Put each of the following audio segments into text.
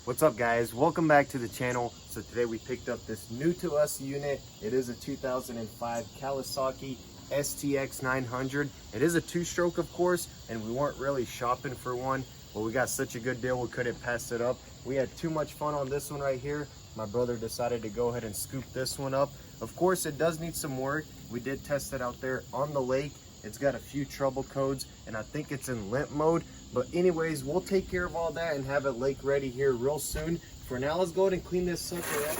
What's up guys, welcome back to the channel. So today we picked up this new to us unit. It is a 2005 Kawasaki STX 900. It is a two-stroke of course, and we weren't really shopping for one, but we got such a good deal we couldn't pass it up. We had too much fun on this one right here. My brother decided to go ahead and scoop this one up. Of course it does need some work. We did test it out there on the lake. It's got a few trouble codes and I think it's in limp mode. But anyways, we'll take care of all that and have it lake ready here real soon. For now, let's go ahead and clean this sucker up.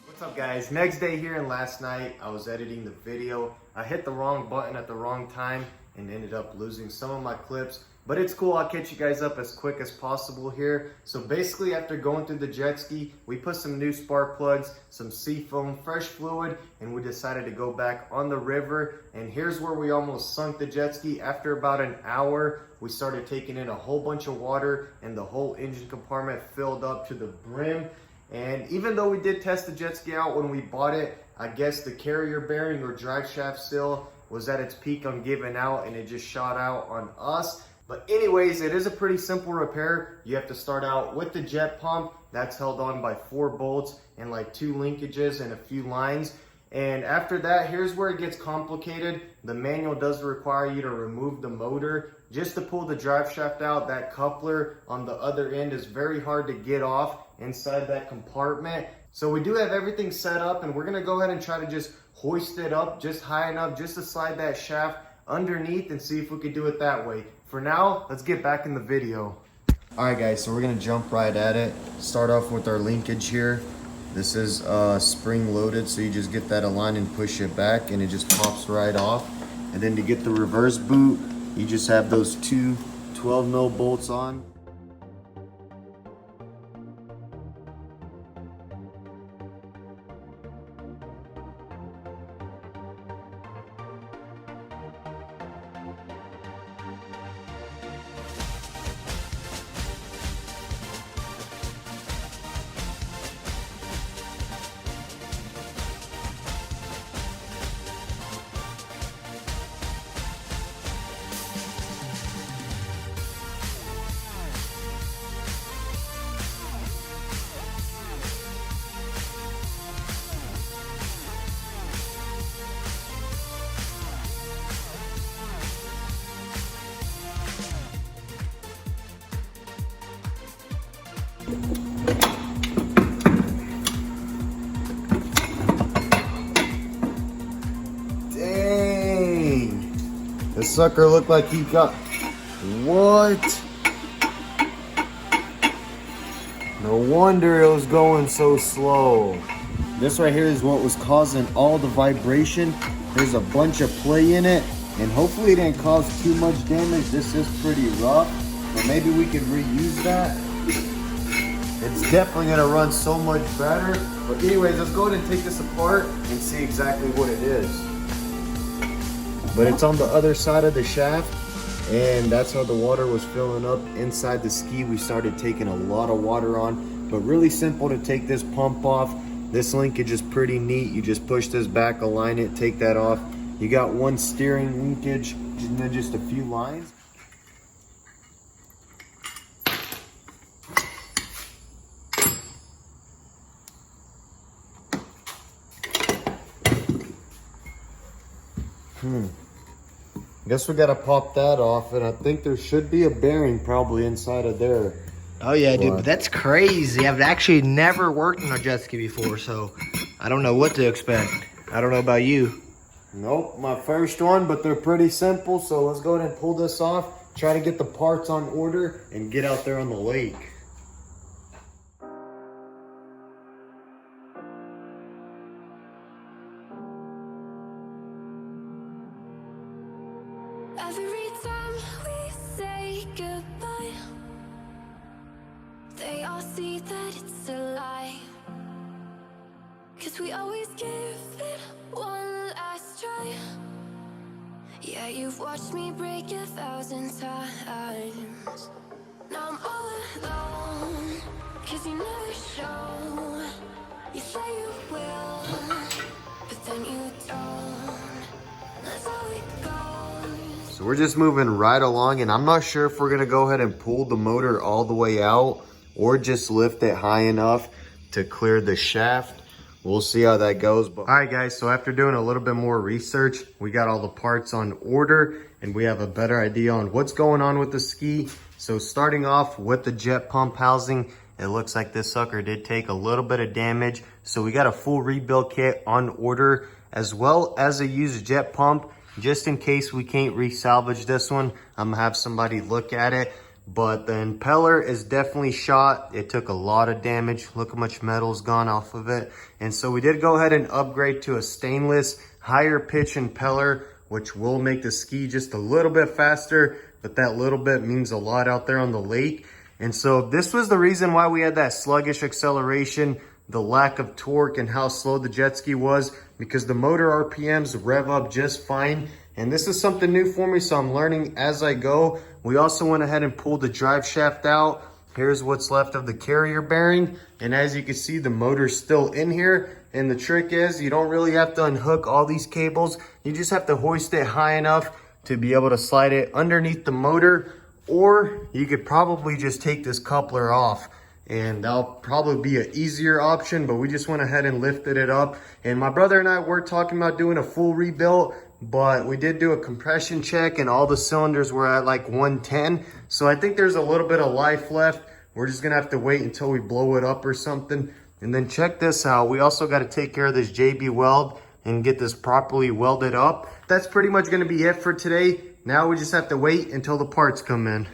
What's up guys, next day here, and last night I was editing the video. I hit the wrong button at the wrong time and ended up losing some of my clips, but it's cool. I'll catch you guys up as quick as possible here. So basically, after going through the jet ski, we put some new spark plugs, some seafoam, fresh fluid, and we decided to go back on the river. And here's where we almost sunk the jet ski. After about an hour, we started taking in a whole bunch of water and the whole engine compartment filled up to the brim. And even though we did test the jet ski out when we bought it, I guess the carrier bearing or drive shaft seal was at its peak on giving out and it just shot out on us. But anyways, it is a pretty simple repair. You have to start out with the jet pump. That's held on by 4 bolts and like 2 linkages and a few lines. And after that, here's where it gets complicated. The manual does require you to remove the motor just to pull the drive shaft out. That coupler on the other end is very hard to get off inside that compartment. So we do have everything set up, and we're gonna go ahead and try to just hoist it up just high enough just to slide that shaft underneath and see if we could do it that way. For now, let's get back in the video. All right guys, so we're gonna jump right at it. Start off with our linkage here. This is spring loaded, so you just get that aligned and push it back and it just pops right off. And then to get the reverse boot, You just have those two 12 mil bolts on. Dang! This sucker looked like he got... What? No wonder it was going so slow. This right here is what was causing all the vibration. There's a bunch of play in it, and hopefully it didn't cause too much damage. This is pretty rough, but maybe we could reuse that. It's definitely gonna run so much better. But anyways, let's go ahead and take this apart and see exactly what it is. But it's on the other side of the shaft, and that's how the water was filling up inside the ski. We started taking a lot of water on, but really simple to take this pump off. This linkage is pretty neat. You just push this back, align it, take that off. You got one steering linkage and then just a few lines. Guess we gotta pop that off, and I think there should be a bearing probably inside of there. Oh yeah, dude, but that's crazy. I've actually never worked on a jet ski before, so I don't know what to expect. I don't know about you. Nope, my first one, but they're pretty simple, so let's go ahead and pull this off, try to get the parts on order, and get out there on the lake. Every time we say goodbye, they all see that it's a lie. 'Cause we always give it one last try. Yeah, you've watched me break 1,000 times. Now I'm all alone, 'cause you never show. You say you will, but then you don't. That's how it goes. So we're just moving right along, and I'm not sure if we're gonna go ahead and pull the motor all the way out or just lift it high enough to clear the shaft. We'll see how that goes. But all right guys, so after doing a little bit more research, we got all the parts on order and we have a better idea on what's going on with the ski. So starting off with the jet pump housing, it looks like this sucker did take a little bit of damage. So we got a full rebuild kit on order, as well as a used jet pump, just in case we can't resalvage this one. I'm gonna have somebody look at it. But the impeller is definitely shot. It took a lot of damage. Look how much metal's gone off of it. And so we did go ahead and upgrade to a stainless, higher pitch impeller, which will make the ski just a little bit faster, but that little bit means a lot out there on the lake. And so this was the reason why we had that sluggish acceleration, the lack of torque, and how slow the jet ski was, because the motor RPMs rev up just fine. And this is something new for me, so I'm learning as I go. We also went ahead and pulled the drive shaft out. Here's what's left of the carrier bearing. And as you can see, the motor's still in here. And the trick is, you don't really have to unhook all these cables. You just have to hoist it high enough to be able to slide it underneath the motor. Or you could probably just take this coupler off, and that'll probably be an easier option, but we just went ahead and lifted it up. And my brother and I were talking about doing a full rebuild, but we did do a compression check and all the cylinders were at like 110. So I think there's a little bit of life left. We're just gonna have to wait until we blow it up or something. And then check this out. We also got to take care of this JB weld and get this properly welded up. That's pretty much gonna be it for today. Now we just have to wait until the parts come in.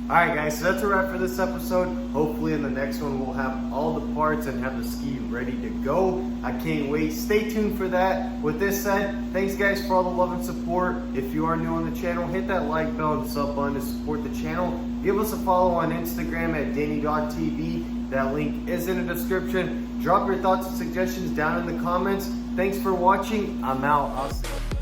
Alright guys, so that's a wrap for this episode. Hopefully in the next one we'll have all the parts and have the ski ready to go. I can't wait. Stay tuned for that. With this said, thanks guys for all the love and support. If you are new on the channel, hit that like bell and sub button to support the channel. Give us a follow on Instagram at DannyTV. That link is in the description. Drop your thoughts and suggestions down in the comments. Thanks for watching. I'm out. I'll see you.